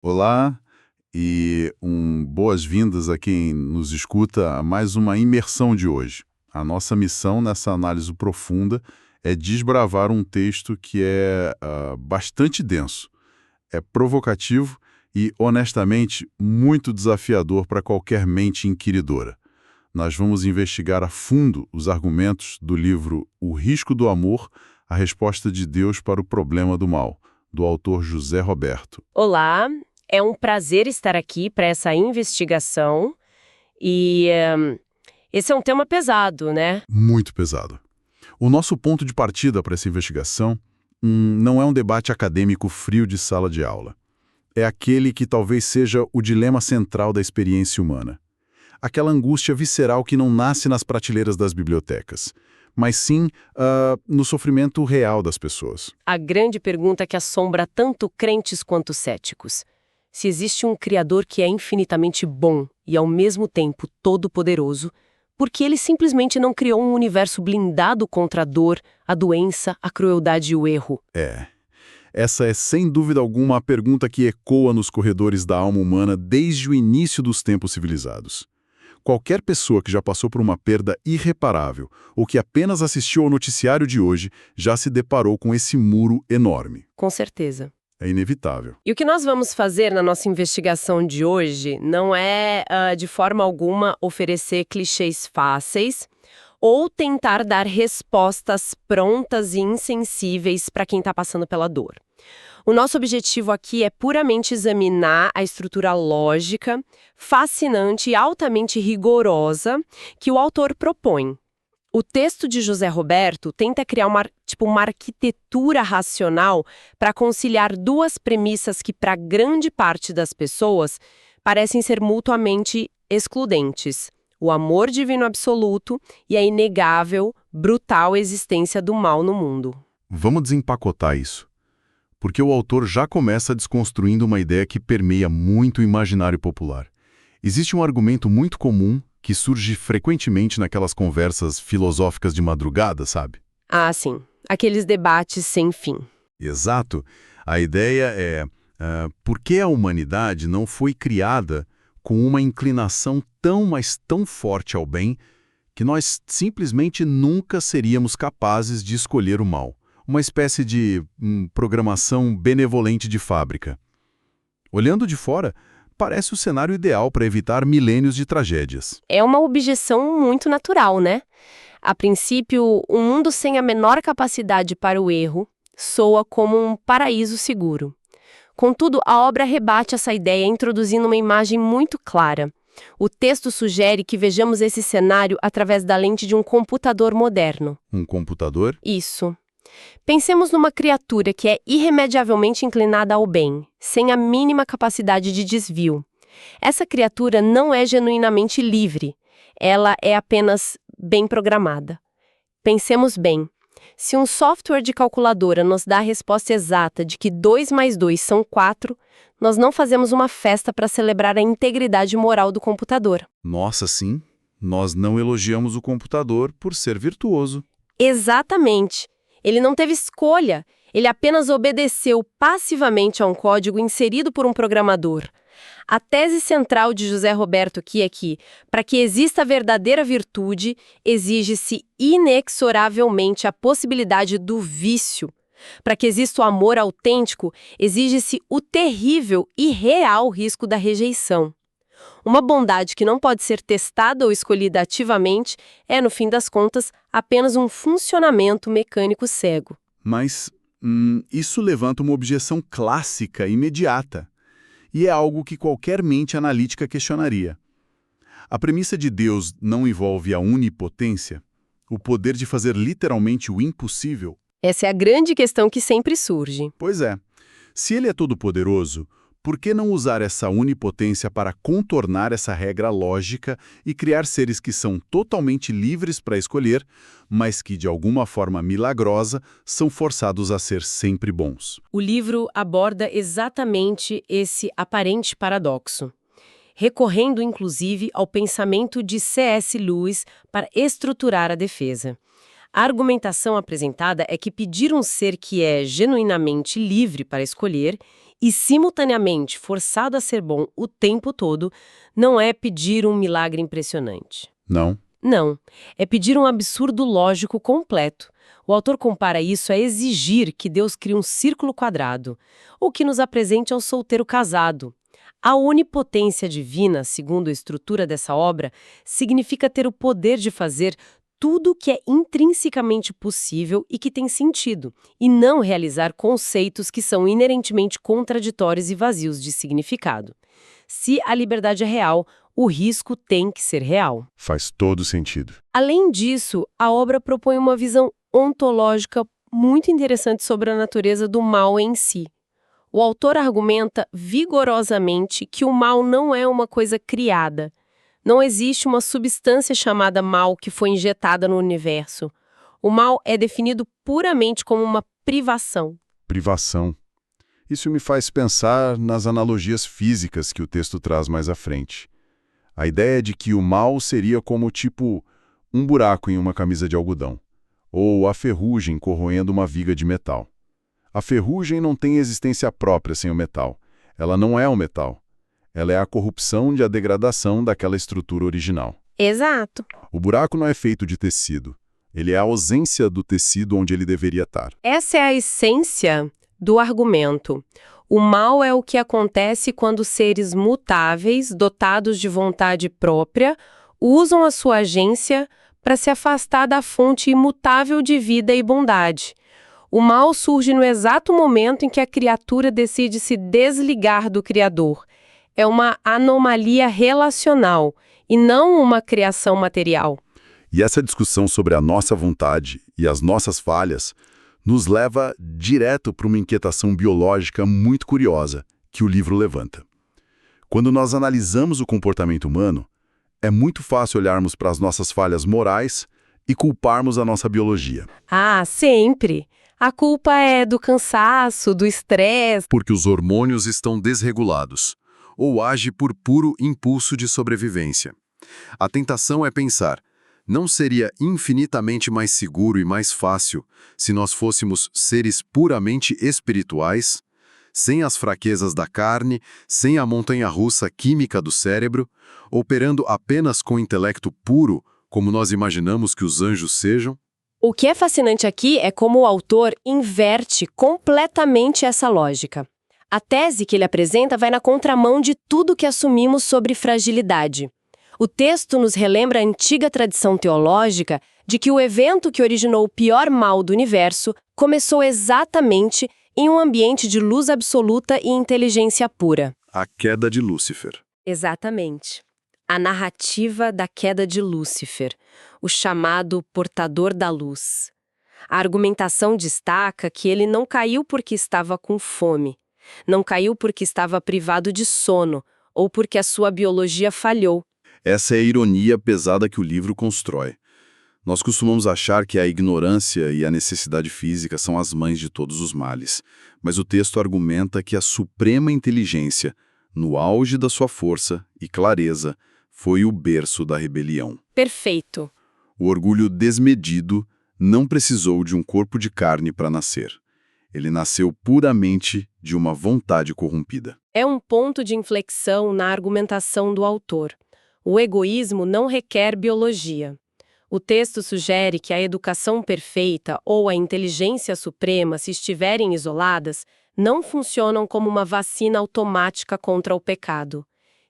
Olá e boas-vindas a quem nos escuta a mais uma imersão de hoje. A nossa missão nessa análise profunda é desbravar um texto que é bastante denso, é provocativo e, honestamente, muito desafiador para qualquer mente inquiridora. Nós vamos investigar a fundo os argumentos do livro O Risco do Amor, a resposta de Deus para o problema do mal, do autor José Roberto. Olá, é um prazer estar aqui para essa investigação e esse é um tema pesado, né? Muito pesado. O nosso ponto de partida para essa investigação não é um debate acadêmico frio de sala de aula. É aquele que talvez seja o dilema central da experiência humana. Aquela angústia visceral que não nasce nas prateleiras das bibliotecas, mas sim no sofrimento real das pessoas. A grande pergunta que assombra tanto crentes quanto céticos. Se existe um Criador que é infinitamente bom e ao mesmo tempo todo-poderoso, por que ele simplesmente não criou um universo blindado contra a dor, a doença, a crueldade e o erro? Essa é sem dúvida alguma a pergunta que ecoa nos corredores da alma humana desde o início dos tempos civilizados. Qualquer pessoa que já passou por uma perda irreparável ou que apenas assistiu ao noticiário de hoje já se deparou com esse muro enorme. Com certeza. É inevitável. E o que nós vamos fazer na nossa investigação de hoje não é, de forma alguma, oferecer clichês fáceis ou tentar dar respostas prontas e insensíveis para quem está passando pela dor. O nosso objetivo aqui é puramente examinar a estrutura lógica, fascinante e altamente rigorosa que o autor propõe. O texto de José Roberto tenta criar uma arquitetura racional para conciliar duas premissas que, para grande parte das pessoas, parecem ser mutuamente excludentes: o amor divino absoluto e a inegável, brutal existência do mal no mundo. Vamos desempacotar isso, porque o autor já começa desconstruindo uma ideia que permeia muito o imaginário popular. Existe um argumento muito comum que surge frequentemente naquelas conversas filosóficas de madrugada, sabe? Ah, sim. Aqueles debates sem fim. Exato. A ideia é, por que a humanidade não foi criada com uma inclinação tão, mas tão forte ao bem que nós simplesmente nunca seríamos capazes de escolher o mal? Uma espécie de programação benevolente de fábrica. Olhando de fora, parece o cenário ideal para evitar milênios de tragédias. É uma objeção muito natural, né? A princípio, um mundo sem a menor capacidade para o erro soa como um paraíso seguro. Contudo, a obra rebate essa ideia introduzindo uma imagem muito clara. O texto sugere que vejamos esse cenário através da lente de um computador moderno. Um computador? Isso. Pensemos numa criatura que é irremediavelmente inclinada ao bem, sem a mínima capacidade de desvio. Essa criatura não é genuinamente livre. Ela é apenas bem programada. Pensemos bem. Se um software de calculadora nos dá a resposta exata de que 2 mais 2 são 4, nós não fazemos uma festa para celebrar a integridade moral do computador. Nossa, sim. Nós não elogiamos o computador por ser virtuoso. Exatamente. Ele não teve escolha. Ele apenas obedeceu passivamente a um código inserido por um programador. A tese central de José Roberto aqui é que, para que exista a verdadeira virtude, exige-se inexoravelmente a possibilidade do vício. Para que exista o amor autêntico, exige-se o terrível e real risco da rejeição. Uma bondade que não pode ser testada ou escolhida ativamente é, no fim das contas, apenas um funcionamento mecânico cego. Mas isso levanta uma objeção clássica imediata. E é algo que qualquer mente analítica questionaria. A premissa de Deus não envolve a onipotência, o poder de fazer literalmente o impossível? Essa é a grande questão que sempre surge. Pois é. Se ele é todo-poderoso, por que não usar essa onipotência para contornar essa regra lógica e criar seres que são totalmente livres para escolher, mas que, de alguma forma milagrosa, são forçados a ser sempre bons? O livro aborda exatamente esse aparente paradoxo, recorrendo inclusive ao pensamento de C.S. Lewis para estruturar a defesa. A argumentação apresentada é que pedir um ser que é genuinamente livre para escolher e, simultaneamente, forçado a ser bom o tempo todo, não é pedir um milagre impressionante. Não? Não, é pedir um absurdo lógico completo. O autor compara isso a exigir que Deus crie um círculo quadrado, ou que nos apresente ao solteiro casado. A onipotência divina, segundo a estrutura dessa obra, significa ter o poder de fazer tudo o que é intrinsecamente possível e que tem sentido, e não realizar conceitos que são inerentemente contraditórios e vazios de significado. Se a liberdade é real, o risco tem que ser real. Faz todo sentido. Além disso, a obra propõe uma visão ontológica muito interessante sobre a natureza do mal em si. O autor argumenta vigorosamente que o mal não é uma coisa criada. Não existe uma substância chamada mal que foi injetada no universo. O mal é definido puramente como uma privação. Privação. Isso me faz pensar nas analogias físicas que o texto traz mais à frente. A ideia de que o mal seria como, tipo, um buraco em uma camisa de algodão, ou a ferrugem corroendo uma viga de metal. A ferrugem não tem existência própria sem o metal. Ela não é o metal. Ela é a corrupção e a degradação daquela estrutura original. Exato. O buraco não é feito de tecido. Ele é a ausência do tecido onde ele deveria estar. Essa é a essência do argumento. O mal é o que acontece quando seres mutáveis, dotados de vontade própria, usam a sua agência para se afastar da fonte imutável de vida e bondade. O mal surge no exato momento em que a criatura decide se desligar do Criador. É uma anomalia relacional e não uma criação material. E essa discussão sobre a nossa vontade e as nossas falhas nos leva direto para uma inquietação biológica muito curiosa que o livro levanta. Quando nós analisamos o comportamento humano, é muito fácil olharmos para as nossas falhas morais e culparmos a nossa biologia. Ah, sempre! A culpa é do cansaço, do estresse. Porque os hormônios estão desregulados, ou age por puro impulso de sobrevivência. A tentação é pensar, não seria infinitamente mais seguro e mais fácil se nós fôssemos seres puramente espirituais, sem as fraquezas da carne, sem a montanha-russa química do cérebro, operando apenas com intelecto puro, como nós imaginamos que os anjos sejam? O que é fascinante aqui é como o autor inverte completamente essa lógica. A tese que ele apresenta vai na contramão de tudo que assumimos sobre fragilidade. O texto nos relembra a antiga tradição teológica de que o evento que originou o pior mal do universo começou exatamente em um ambiente de luz absoluta e inteligência pura. A queda de Lúcifer. Exatamente. A narrativa da queda de Lúcifer, o chamado portador da luz. A argumentação destaca que ele não caiu porque estava com fome, não caiu porque estava privado de sono ou porque a sua biologia falhou. Essa é a ironia pesada que o livro constrói. Nós costumamos achar que a ignorância e a necessidade física são as mães de todos os males, mas o texto argumenta que a suprema inteligência, no auge da sua força e clareza, foi o berço da rebelião. Perfeito. O orgulho desmedido não precisou de um corpo de carne para nascer. Ele nasceu puramente de uma vontade corrompida. É um ponto de inflexão na argumentação do autor. O egoísmo não requer biologia. O texto sugere que a educação perfeita ou a inteligência suprema, se estiverem isoladas, não funcionam como uma vacina automática contra o pecado.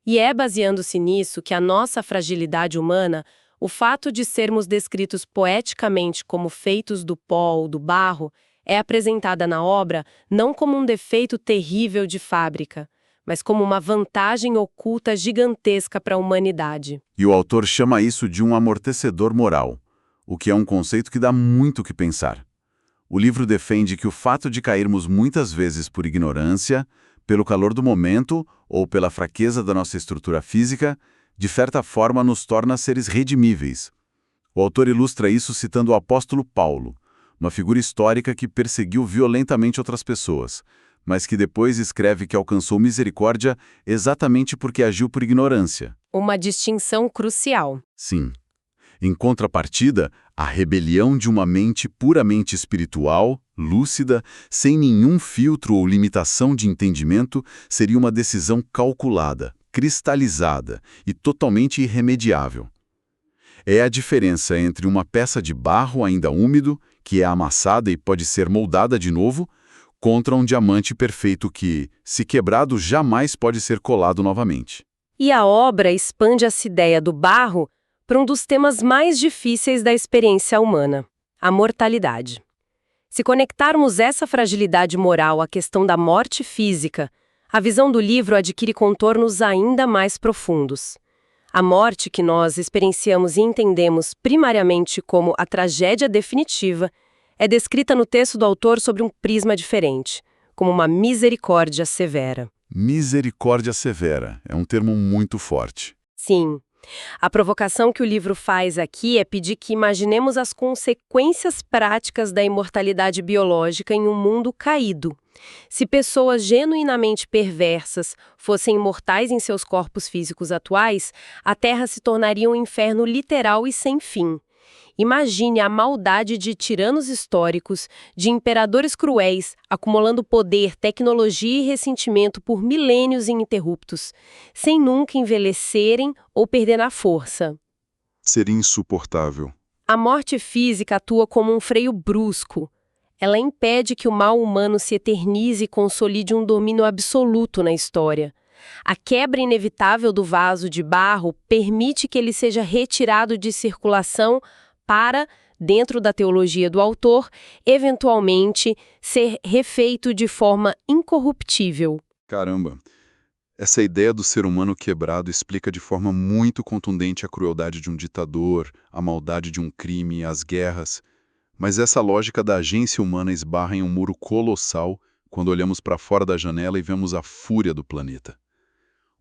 E é baseando-se nisso que a nossa fragilidade humana, o fato de sermos descritos poeticamente como feitos do pó ou do barro, é apresentada na obra não como um defeito terrível de fábrica, mas como uma vantagem oculta gigantesca para a humanidade. E o autor chama isso de um amortecedor moral, o que é um conceito que dá muito o que pensar. O livro defende que o fato de cairmos muitas vezes por ignorância, pelo calor do momento ou pela fraqueza da nossa estrutura física, de certa forma nos torna seres redimíveis. O autor ilustra isso citando o apóstolo Paulo, uma figura histórica que perseguiu violentamente outras pessoas, mas que depois escreve que alcançou misericórdia exatamente porque agiu por ignorância. Uma distinção crucial. Sim. Em contrapartida, a rebelião de uma mente puramente espiritual, lúcida, sem nenhum filtro ou limitação de entendimento, seria uma decisão calculada, cristalizada e totalmente irremediável. É a diferença entre uma peça de barro ainda úmido, que é amassada e pode ser moldada de novo, contra um diamante perfeito que, se quebrado, jamais pode ser colado novamente. E a obra expande essa ideia do barro para um dos temas mais difíceis da experiência humana, a mortalidade. Se conectarmos essa fragilidade moral à questão da morte física, a visão do livro adquire contornos ainda mais profundos. A morte que nós experienciamos e entendemos primariamente como a tragédia definitiva é descrita no texto do autor sob um prisma diferente, como uma misericórdia severa. Misericórdia severa é um termo muito forte. Sim. A provocação que o livro faz aqui é pedir que imaginemos as consequências práticas da imortalidade biológica em um mundo caído. Se pessoas genuinamente perversas fossem imortais em seus corpos físicos atuais, a Terra se tornaria um inferno literal e sem fim. Imagine a maldade de tiranos históricos, de imperadores cruéis, acumulando poder, tecnologia e ressentimento por milênios ininterruptos, sem nunca envelhecerem ou perder a força. Seria insuportável. A morte física atua como um freio brusco. Ela impede que o mal humano se eternize e consolide um domínio absoluto na história. A quebra inevitável do vaso de barro permite que ele seja retirado de circulação para, dentro da teologia do autor, eventualmente ser refeito de forma incorruptível. Caramba! Essa ideia do ser humano quebrado explica de forma muito contundente a crueldade de um ditador, a maldade de um crime, as guerras. Mas essa lógica da agência humana esbarra em um muro colossal quando olhamos para fora da janela e vemos a fúria do planeta.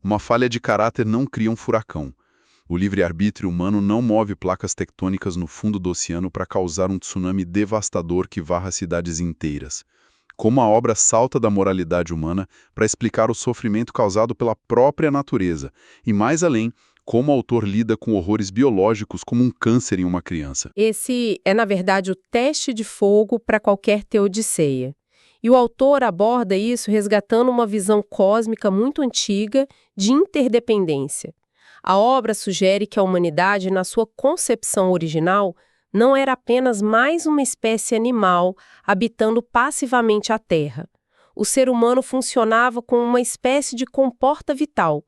Uma falha de caráter não cria um furacão. O livre-arbítrio humano não move placas tectônicas no fundo do oceano para causar um tsunami devastador que varra cidades inteiras. Como a obra salta da moralidade humana para explicar o sofrimento causado pela própria natureza, e mais além, como o autor lida com horrores biológicos como um câncer em uma criança. Esse é, na verdade, o teste de fogo para qualquer teodiceia. E o autor aborda isso resgatando uma visão cósmica muito antiga de interdependência. A obra sugere que a humanidade, na sua concepção original, não era apenas mais uma espécie animal habitando passivamente a Terra. O ser humano funcionava como uma espécie de comporta vital,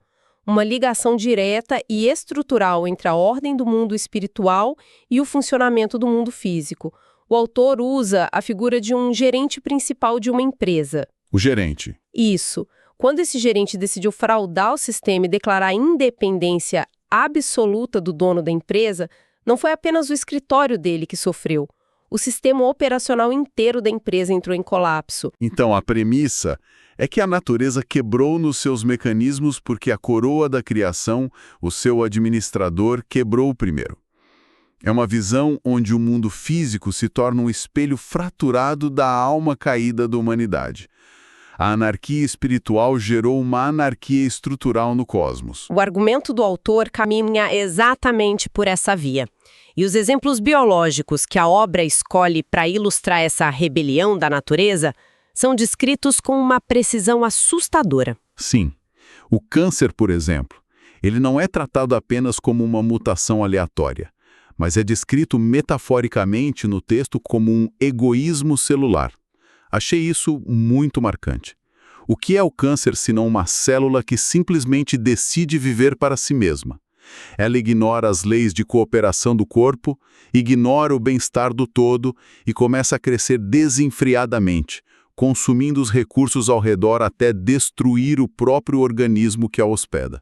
uma ligação direta e estrutural entre a ordem do mundo espiritual e o funcionamento do mundo físico. O autor usa a figura de um gerente principal de uma empresa. O gerente. Isso. Quando esse gerente decidiu fraudar o sistema e declarar a independência absoluta do dono da empresa, não foi apenas o escritório dele que sofreu. O sistema operacional inteiro da empresa entrou em colapso. Então, a premissa é que a natureza quebrou nos seus mecanismos porque a coroa da criação, o seu administrador, quebrou primeiro. É uma visão onde o mundo físico se torna um espelho fraturado da alma caída da humanidade. A anarquia espiritual gerou uma anarquia estrutural no cosmos. O argumento do autor caminha exatamente por essa via. E os exemplos biológicos que a obra escolhe para ilustrar essa rebelião da natureza são descritos com uma precisão assustadora. Sim. O câncer, por exemplo, ele não é tratado apenas como uma mutação aleatória, mas é descrito metaforicamente no texto como um egoísmo celular. Achei isso muito marcante. O que é o câncer senão uma célula que simplesmente decide viver para si mesma? Ela ignora as leis de cooperação do corpo, ignora o bem-estar do todo e começa a crescer desenfreadamente, consumindo os recursos ao redor até destruir o próprio organismo que a hospeda.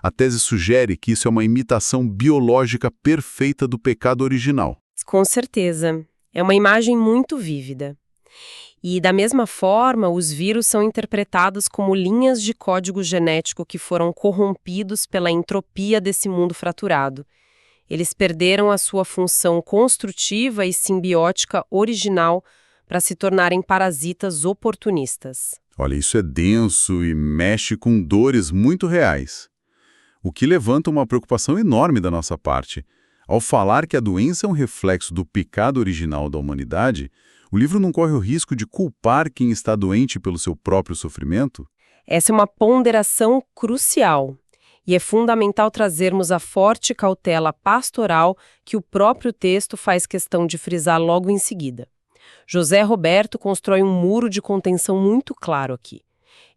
A tese sugere que isso é uma imitação biológica perfeita do pecado original. Com certeza. É uma imagem muito vívida. E, da mesma forma, os vírus são interpretados como linhas de código genético que foram corrompidos pela entropia desse mundo fraturado. Eles perderam a sua função construtiva e simbiótica original para se tornarem parasitas oportunistas. Olha, isso é denso e mexe com dores muito reais. O que levanta uma preocupação enorme da nossa parte. Ao falar que a doença é um reflexo do pecado original da humanidade, O livro não corre o risco de culpar quem está doente pelo seu próprio sofrimento? Essa é uma ponderação crucial. E é fundamental trazermos a forte cautela pastoral que o próprio texto faz questão de frisar logo em seguida. José Roberto constrói um muro de contenção muito claro aqui.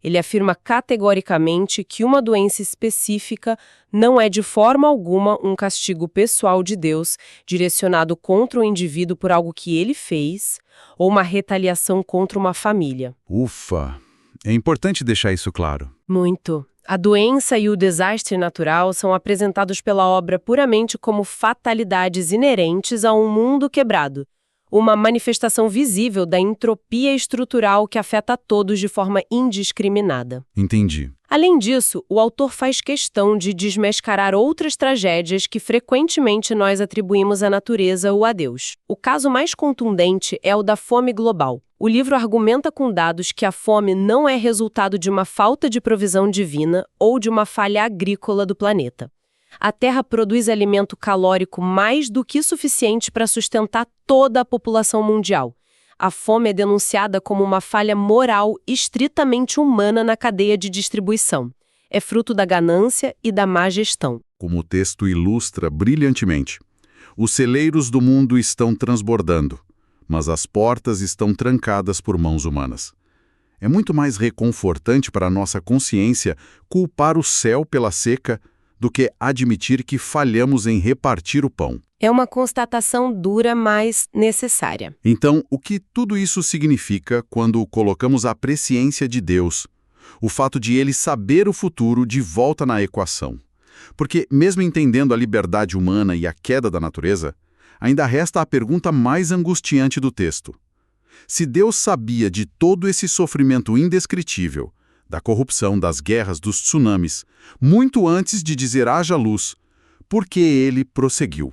Ele afirma categoricamente que uma doença específica não é de forma alguma um castigo pessoal de Deus direcionado contra o indivíduo por algo que ele fez ou uma retaliação contra uma família. Ufa! É importante deixar isso claro. Muito. A doença e o desastre natural são apresentados pela obra puramente como fatalidades inerentes a um mundo quebrado, uma manifestação visível da entropia estrutural que afeta a todos de forma indiscriminada. Entendi. Além disso, o autor faz questão de desmascarar outras tragédias que frequentemente nós atribuímos à natureza ou a Deus. O caso mais contundente é o da fome global. O livro argumenta com dados que a fome não é resultado de uma falta de provisão divina ou de uma falha agrícola do planeta. A Terra produz alimento calórico mais do que suficiente para sustentar toda a população mundial. A fome é denunciada como uma falha moral estritamente humana na cadeia de distribuição. É fruto da ganância e da má gestão. Como o texto ilustra brilhantemente, os celeiros do mundo estão transbordando, mas as portas estão trancadas por mãos humanas. É muito mais reconfortante para a nossa consciência culpar o céu pela seca do que admitir que falhamos em repartir o pão. É uma constatação dura, mas necessária. Então, o que tudo isso significa quando colocamos a presciência de Deus, o fato de Ele saber o futuro, de volta na equação? Porque, mesmo entendendo a liberdade humana e a queda da natureza, ainda resta a pergunta mais angustiante do texto. Se Deus sabia de todo esse sofrimento indescritível, da corrupção, das guerras, dos tsunamis, muito antes de dizer haja luz, por que Ele prosseguiu?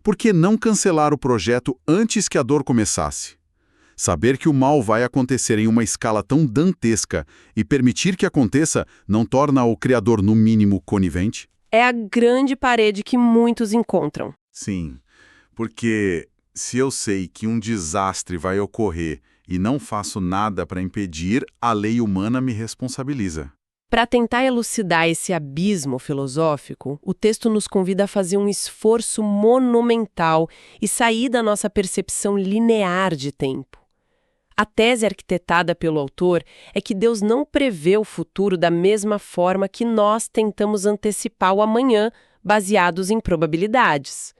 Por que não cancelar o projeto antes que a dor começasse? Saber que o mal vai acontecer em uma escala tão dantesca e permitir que aconteça não torna o Criador, no mínimo, conivente? É a grande parede que muitos encontram. Sim, porque se eu sei que um desastre vai ocorrer e não faço nada para impedir, a lei humana me responsabiliza. Para tentar elucidar esse abismo filosófico, o texto nos convida a fazer um esforço monumental e sair da nossa percepção linear de tempo. A tese arquitetada pelo autor é que Deus não prevê o futuro da mesma forma que nós tentamos antecipar o amanhã, baseados em probabilidades.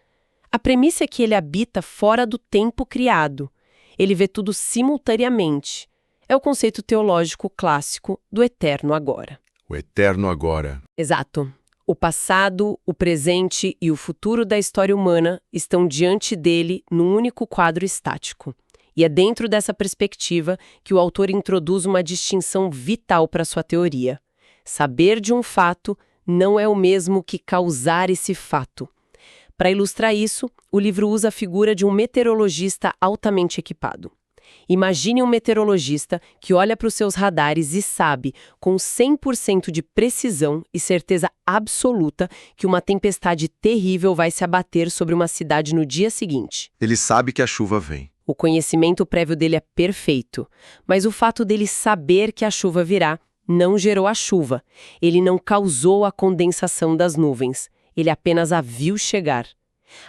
A premissa é que ele habita fora do tempo criado. Ele vê tudo simultaneamente. É o conceito teológico clássico do eterno agora. O eterno agora. Exato. O passado, o presente e o futuro da história humana estão diante dele num único quadro estático. E é dentro dessa perspectiva que o autor introduz uma distinção vital para sua teoria. Saber de um fato não é o mesmo que causar esse fato. Para ilustrar isso, o livro usa a figura de um meteorologista altamente equipado. Imagine um meteorologista que olha para os seus radares e sabe, com 100% de precisão e certeza absoluta, que uma tempestade terrível vai se abater sobre uma cidade no dia seguinte. Ele sabe que a chuva vem. O conhecimento prévio dele é perfeito, mas o fato dele saber que a chuva virá não gerou a chuva. Ele não causou a condensação das nuvens. Ele apenas a viu chegar.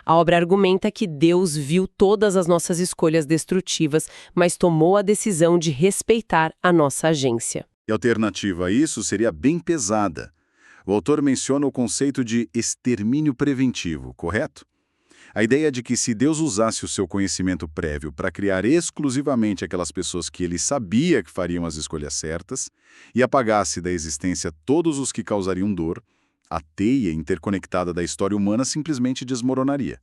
A obra argumenta que Deus viu todas as nossas escolhas destrutivas, mas tomou a decisão de respeitar a nossa agência. E a alternativa a isso seria bem pesada. O autor menciona o conceito de extermínio preventivo, correto? A ideia de que se Deus usasse o seu conhecimento prévio para criar exclusivamente aquelas pessoas que ele sabia que fariam as escolhas certas e apagasse da existência todos os que causariam dor, a teia interconectada da história humana simplesmente desmoronaria.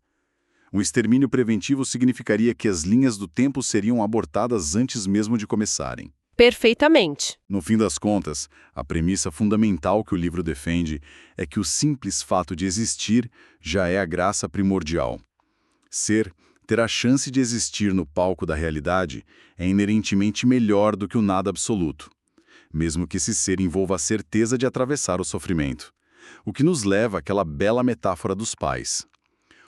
Um extermínio preventivo significaria que as linhas do tempo seriam abortadas antes mesmo de começarem. Perfeitamente. No fim das contas, a premissa fundamental que o livro defende é que o simples fato de existir já é a graça primordial. Ter a chance de existir no palco da realidade é inerentemente melhor do que o nada absoluto, mesmo que esse ser envolva a certeza de atravessar o sofrimento. O que nos leva àquela bela metáfora dos pais.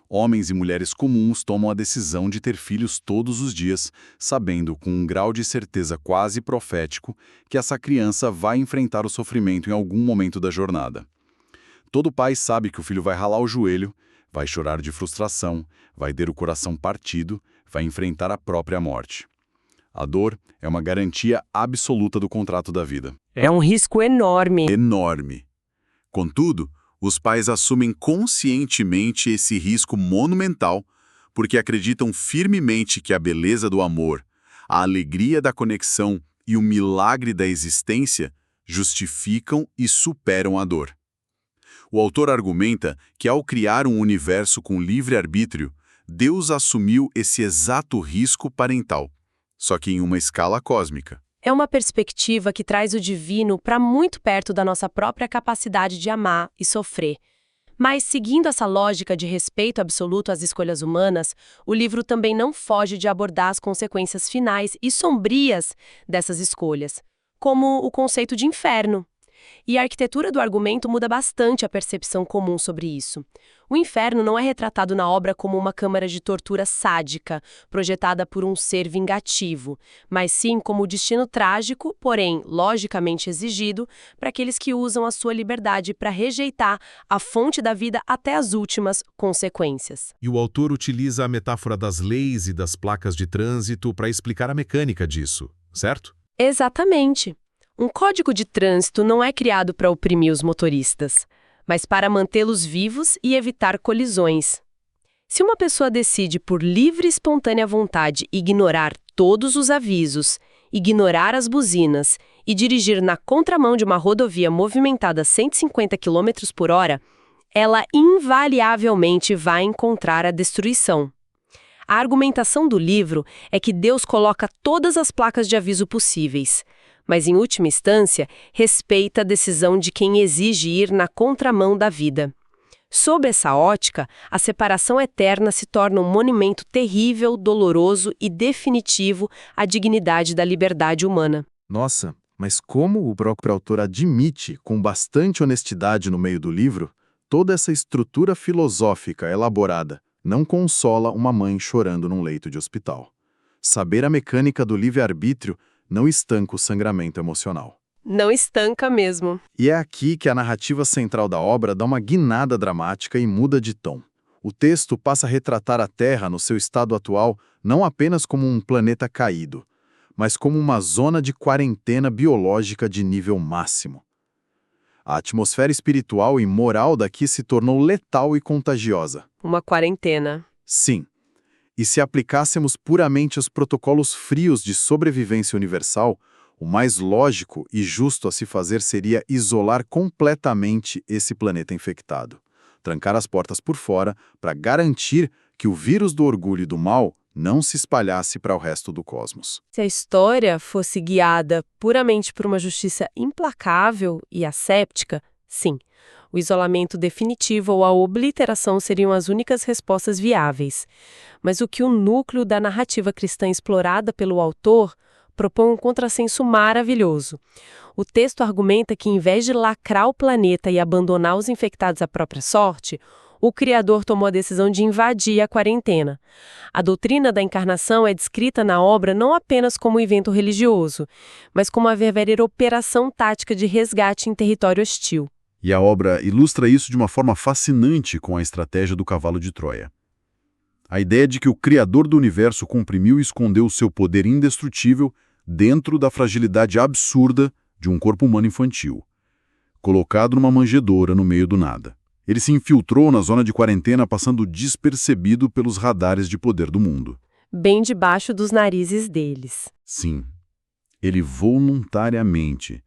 Homens e mulheres comuns tomam a decisão de ter filhos todos os dias, sabendo com um grau de certeza quase profético que essa criança vai enfrentar o sofrimento em algum momento da jornada. Todo pai sabe que o filho vai ralar o joelho, vai chorar de frustração, vai ter o coração partido, vai enfrentar a própria morte. A dor é uma garantia absoluta do contrato da vida. É um risco enorme. Enorme. Contudo, os pais assumem conscientemente esse risco monumental porque acreditam firmemente que a beleza do amor, a alegria da conexão e o milagre da existência justificam e superam a dor. O autor argumenta que, ao criar um universo com livre-arbítrio, Deus assumiu esse exato risco parental, só que em uma escala cósmica. É uma perspectiva que traz o divino para muito perto da nossa própria capacidade de amar e sofrer. Mas, seguindo essa lógica de respeito absoluto às escolhas humanas, o livro também não foge de abordar as consequências finais e sombrias dessas escolhas, como o conceito de inferno. E a arquitetura do argumento muda bastante a percepção comum sobre isso. O inferno não é retratado na obra como uma câmara de tortura sádica, projetada por um ser vingativo, mas sim como o destino trágico, porém logicamente exigido, para aqueles que usam a sua liberdade para rejeitar a fonte da vida até as últimas consequências. E o autor utiliza a metáfora das leis e das placas de trânsito para explicar a mecânica disso, certo? Exatamente. Um código de trânsito não é criado para oprimir os motoristas, mas para mantê-los vivos e evitar colisões. Se uma pessoa decide por livre e espontânea vontade ignorar todos os avisos, ignorar as buzinas e dirigir na contramão de uma rodovia movimentada a 150 km por hora, ela invariavelmente vai encontrar a destruição. A argumentação do livro é que Deus coloca todas as placas de aviso possíveis, mas, em última instância, respeita a decisão de quem exige ir na contramão da vida. Sob essa ótica, a separação eterna se torna um monumento terrível, doloroso e definitivo à dignidade da liberdade humana. Nossa, mas como o próprio autor admite, com bastante honestidade no meio do livro, toda essa estrutura filosófica elaborada não consola uma mãe chorando num leito de hospital. Saber a mecânica do livre-arbítrio não estanca o sangramento emocional. Não estanca mesmo. E é aqui que a narrativa central da obra dá uma guinada dramática e muda de tom. O texto passa a retratar a Terra no seu estado atual não apenas como um planeta caído, mas como uma zona de quarentena biológica de nível máximo. A atmosfera espiritual e moral daqui se tornou letal e contagiosa. Uma quarentena. Sim. E se aplicássemos puramente os protocolos frios de sobrevivência universal, o mais lógico e justo a se fazer seria isolar completamente esse planeta infectado, trancar as portas por fora para garantir que o vírus do orgulho e do mal não se espalhasse para o resto do cosmos. Se a história fosse guiada puramente por uma justiça implacável e asséptica, sim, o isolamento definitivo ou a obliteração seriam as únicas respostas viáveis. Mas o que o núcleo da narrativa cristã explorada pelo autor propõe um contrassenso maravilhoso. O texto argumenta que, em vez de lacrar o planeta e abandonar os infectados à própria sorte, o Criador tomou a decisão de invadir a quarentena. A doutrina da encarnação é descrita na obra não apenas como um evento religioso, mas como uma verdadeira operação tática de resgate em território hostil. E a obra ilustra isso de uma forma fascinante com a estratégia do cavalo de Troia. A ideia de que o Criador do universo comprimiu e escondeu seu poder indestrutível dentro da fragilidade absurda de um corpo humano infantil, colocado numa manjedoura no meio do nada. Ele se infiltrou na zona de quarentena, passando despercebido pelos radares de poder do mundo. Bem debaixo dos narizes deles. Sim, ele voluntariamente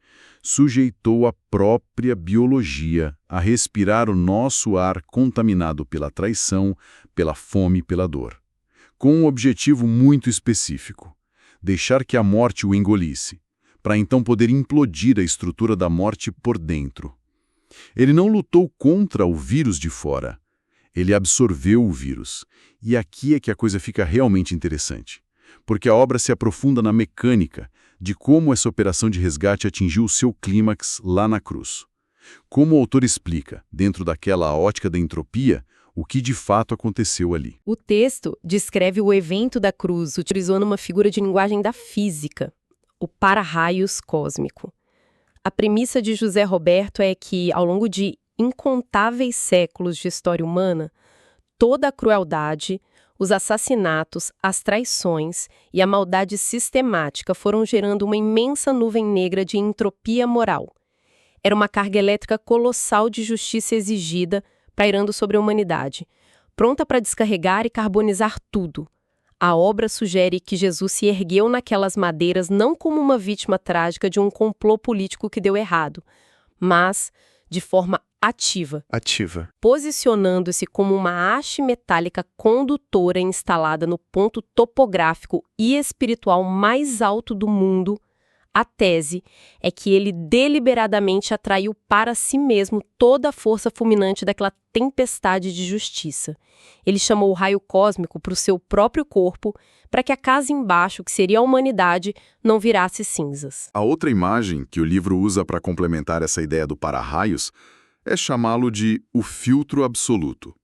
sujeitou a própria biologia a respirar o nosso ar contaminado pela traição, pela fome e pela dor, com um objetivo muito específico: deixar que a morte o engolisse, para então poder implodir a estrutura da morte por dentro. Ele não lutou contra o vírus de fora, ele absorveu o vírus. E aqui é que a coisa fica realmente interessante, porque a obra se aprofunda na mecânica de como essa operação de resgate atingiu o seu clímax lá na cruz. Como o autor explica, dentro daquela ótica da entropia, o que de fato aconteceu ali. O texto descreve o evento da cruz utilizando uma figura de linguagem da física, o para-raios cósmico. A premissa de José Roberto é que, ao longo de incontáveis séculos de história humana, toda a crueldade, os assassinatos, as traições e a maldade sistemática foram gerando uma imensa nuvem negra de entropia moral. Era uma carga elétrica colossal de justiça exigida, pairando sobre a humanidade, pronta para descarregar e carbonizar tudo. A obra sugere que Jesus se ergueu naquelas madeiras não como uma vítima trágica de um complô político que deu errado, mas de forma ativa, posicionando-se como uma haste metálica condutora instalada no ponto topográfico e espiritual mais alto do mundo. A tese é que ele deliberadamente atraiu para si mesmo toda a força fulminante daquela tempestade de justiça. Ele chamou o raio cósmico para o seu próprio corpo, para que a casa embaixo, que seria a humanidade, não virasse cinzas. A outra imagem que o livro usa para complementar essa ideia do para-raios é chamá-lo de o filtro absoluto.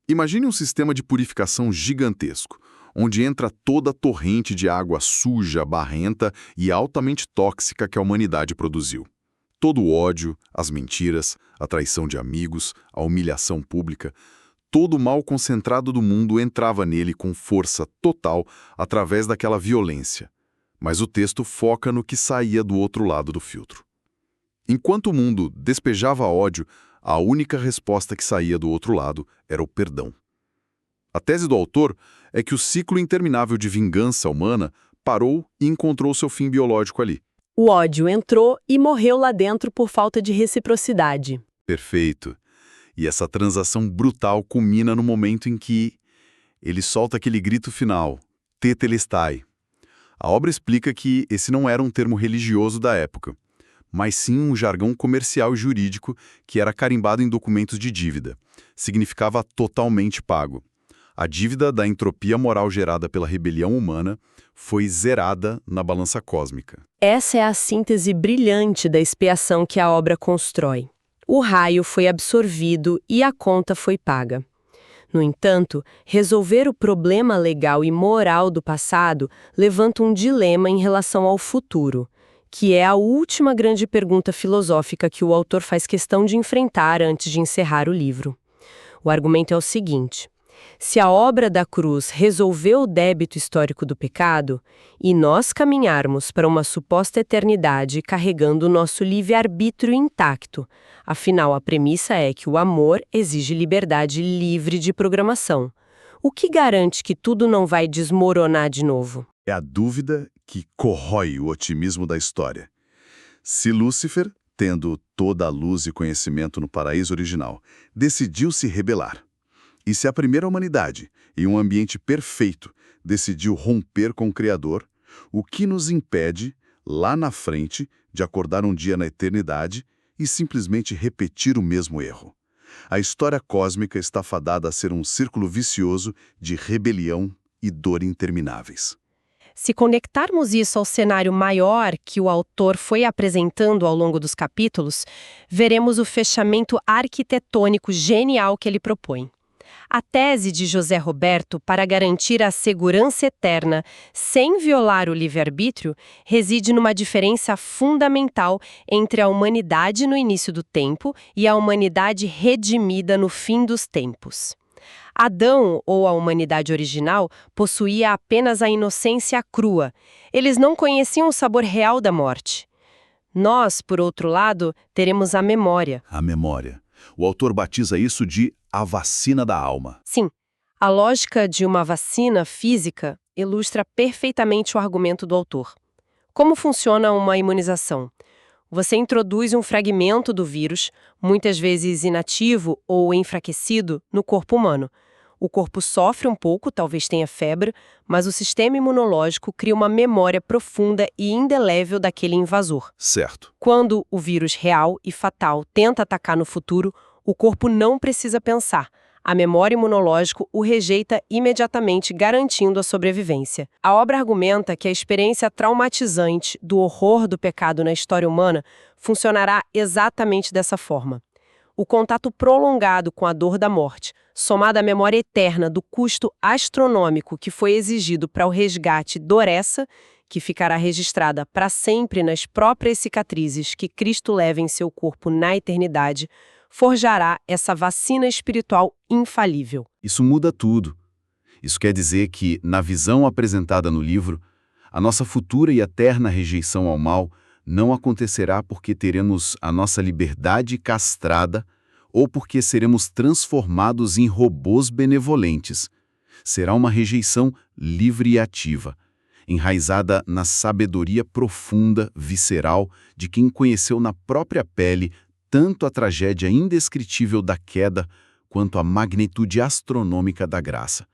Imagine um sistema de purificação gigantesco, onde entra toda a torrente de água suja, barrenta e altamente tóxica que a humanidade produziu. Todo o ódio, as mentiras, a traição de amigos, a humilhação pública, todo o mal concentrado do mundo entrava nele com força total através daquela violência. Mas o texto foca no que saía do outro lado do filtro. Enquanto o mundo despejava ódio, a única resposta que saía do outro lado era o perdão. A tese do autor é que o ciclo interminável de vingança humana parou e encontrou seu fim biológico ali. O ódio entrou e morreu lá dentro por falta de reciprocidade. Perfeito. E essa transação brutal culmina no momento em que ele solta aquele grito final, Tetelestai. A obra explica que esse não era um termo religioso da época, mas sim um jargão comercial e jurídico que era carimbado em documentos de dívida. Significava totalmente pago. A dívida da entropia moral gerada pela rebelião humana foi zerada na balança cósmica. Essa é a síntese brilhante da expiação que a obra constrói. O raio foi absorvido e a conta foi paga. No entanto, resolver o problema legal e moral do passado levanta um dilema em relação ao futuro, que é a última grande pergunta filosófica que o autor faz questão de enfrentar antes de encerrar o livro. O argumento é o seguinte: se a obra da cruz resolveu o débito histórico do pecado, e nós caminharmos para uma suposta eternidade carregando o nosso livre-arbítrio intacto, afinal a premissa é que o amor exige liberdade livre de programação. O que garante que tudo não vai desmoronar de novo? É a dúvida que corrói o otimismo da história. Se Lúcifer, tendo toda a luz e conhecimento no paraíso original, decidiu se rebelar, e se a primeira humanidade, em um ambiente perfeito, decidiu romper com o Criador, o que nos impede, lá na frente, de acordar um dia na eternidade e simplesmente repetir o mesmo erro? A história cósmica está fadada a ser um círculo vicioso de rebelião e dor intermináveis. Se conectarmos isso ao cenário maior que o autor foi apresentando ao longo dos capítulos, veremos o fechamento arquitetônico genial que ele propõe. A tese de José Roberto para garantir a segurança eterna sem violar o livre-arbítrio reside numa diferença fundamental entre a humanidade no início do tempo e a humanidade redimida no fim dos tempos. Adão, ou a humanidade original, possuía apenas a inocência crua. Eles não conheciam o sabor real da morte. Nós, por outro lado, teremos a memória. A memória. O autor batiza isso de a vacina da alma. Sim, a lógica de uma vacina física ilustra perfeitamente o argumento do autor. Como funciona uma imunização? Você introduz um fragmento do vírus, muitas vezes inativo ou enfraquecido, no corpo humano. O corpo sofre um pouco, talvez tenha febre, mas o sistema imunológico cria uma memória profunda e indelével daquele invasor. Certo. Quando o vírus real e fatal tenta atacar no futuro, o corpo não precisa pensar. A memória imunológica o rejeita imediatamente, garantindo a sobrevivência. A obra argumenta que a experiência traumatizante do horror do pecado na história humana funcionará exatamente dessa forma. O contato prolongado com a dor da morte, somado à memória eterna do custo astronômico que foi exigido para o resgate Doressa, que ficará registrada para sempre nas próprias cicatrizes que Cristo leva em seu corpo na eternidade, forjará essa vacina espiritual infalível. Isso muda tudo. Isso quer dizer que, na visão apresentada no livro, a nossa futura e eterna rejeição ao mal não acontecerá porque teremos a nossa liberdade castrada ou porque seremos transformados em robôs benevolentes. Será uma rejeição livre e ativa, enraizada na sabedoria profunda, visceral, de quem conheceu na própria pele tanto a tragédia indescritível da queda quanto a magnitude astronômica da graça.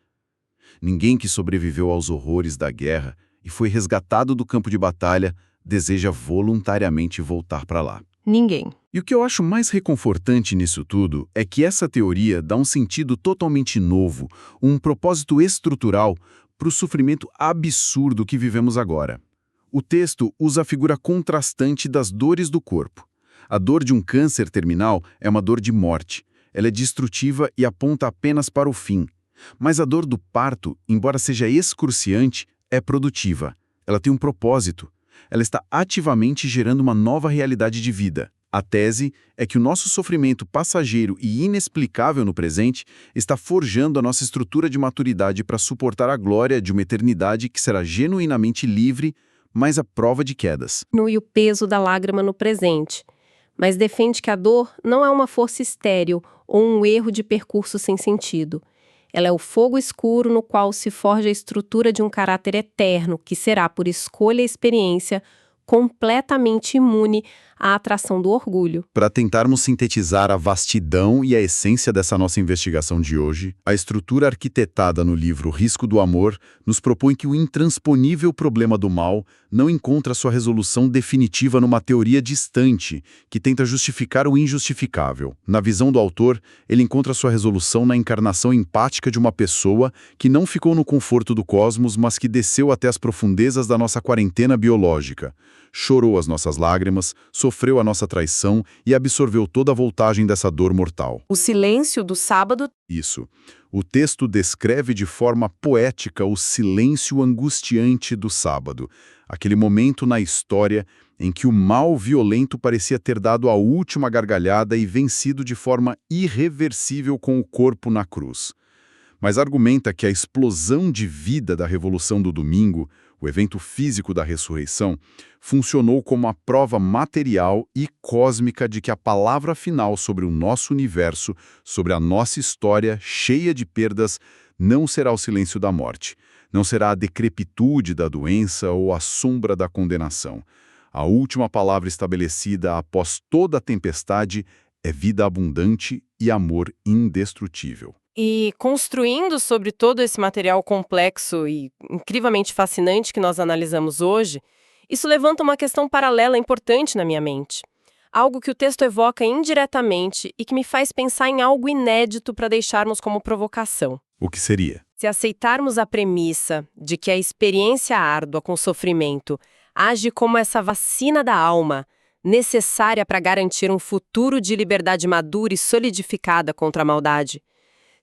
Ninguém que sobreviveu aos horrores da guerra e foi resgatado do campo de batalha deseja voluntariamente voltar para lá. Ninguém. E o que eu acho mais reconfortante nisso tudo é que essa teoria dá um sentido totalmente novo, um propósito estrutural para o sofrimento absurdo que vivemos agora. O texto usa a figura contrastante das dores do corpo. A dor de um câncer terminal é uma dor de morte. Ela é destrutiva e aponta apenas para o fim. Mas a dor do parto, embora seja excruciante, é produtiva. Ela tem um propósito. Ela está ativamente gerando uma nova realidade de vida. A tese é que o nosso sofrimento passageiro e inexplicável no presente está forjando a nossa estrutura de maturidade para suportar a glória de uma eternidade que será genuinamente livre, mas à prova de quedas. E o peso da lágrima no presente. Mas defende que a dor não é uma força estéril ou um erro de percurso sem sentido. Ela é o fogo escuro no qual se forja a estrutura de um caráter eterno que será, por escolha e experiência, completamente imune à atração do orgulho. Para tentarmos sintetizar a vastidão e a essência dessa nossa investigação de hoje, a estrutura arquitetada no livro Risco do Amor nos propõe que o intransponível problema do mal não encontra sua resolução definitiva numa teoria distante, que tenta justificar o injustificável. Na visão do autor, ele encontra sua resolução na encarnação empática de uma pessoa que não ficou no conforto do cosmos, mas que desceu até as profundezas da nossa quarentena biológica. Chorou as nossas lágrimas, sofreu a nossa traição e absorveu toda a voltagem dessa dor mortal. O silêncio do sábado. Isso. O texto descreve de forma poética o silêncio angustiante do sábado, aquele momento na história em que o mal violento parecia ter dado a última gargalhada e vencido de forma irreversível com o corpo na cruz. Mas argumenta que a explosão de vida da Revolução do Domingo, o evento físico da ressurreição, funcionou como a prova material e cósmica de que a palavra final sobre o nosso universo, sobre a nossa história cheia de perdas, não será o silêncio da morte, não será a decrepitude da doença ou a sombra da condenação. A última palavra estabelecida após toda a tempestade é vida abundante e amor indestrutível. E construindo sobre todo esse material complexo e incrivelmente fascinante que nós analisamos hoje, isso levanta uma questão paralela importante na minha mente. Algo que o texto evoca indiretamente e que me faz pensar em algo inédito para deixarmos como provocação. O que seria? Se aceitarmos a premissa de que a experiência árdua com sofrimento age como essa vacina da alma, necessária para garantir um futuro de liberdade madura e solidificada contra a maldade,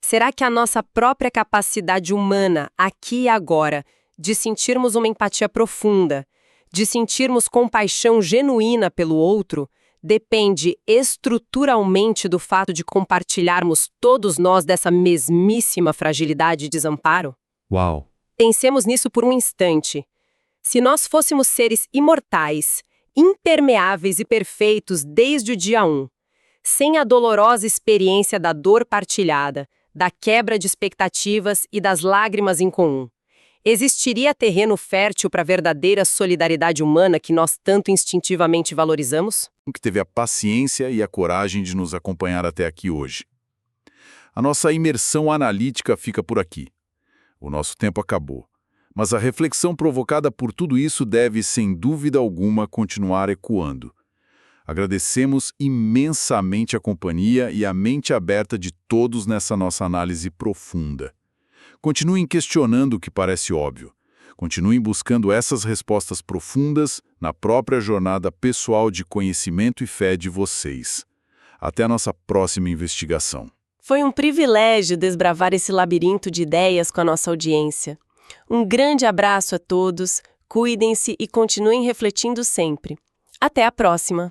será que a nossa própria capacidade humana, aqui e agora, de sentirmos uma empatia profunda, de sentirmos compaixão genuína pelo outro, depende estruturalmente do fato de compartilharmos todos nós dessa mesmíssima fragilidade e desamparo? Uau! Pensemos nisso por um instante. Se nós fôssemos seres imortais, impermeáveis e perfeitos desde o dia 1, sem a dolorosa experiência da dor partilhada, da quebra de expectativas e das lágrimas em comum, existiria terreno fértil para a verdadeira solidariedade humana que nós tanto instintivamente valorizamos? Que teve a paciência e a coragem de nos acompanhar até aqui hoje. A nossa imersão analítica fica por aqui. O nosso tempo acabou, mas a reflexão provocada por tudo isso deve, sem dúvida alguma, continuar ecoando. Agradecemos imensamente a companhia e a mente aberta de todos nessa nossa análise profunda. Continuem questionando o que parece óbvio. Continuem buscando essas respostas profundas na própria jornada pessoal de conhecimento e fé de vocês. Até a nossa próxima investigação. Foi um privilégio desbravar esse labirinto de ideias com a nossa audiência. Um grande abraço a todos, cuidem-se e continuem refletindo sempre. Até a próxima!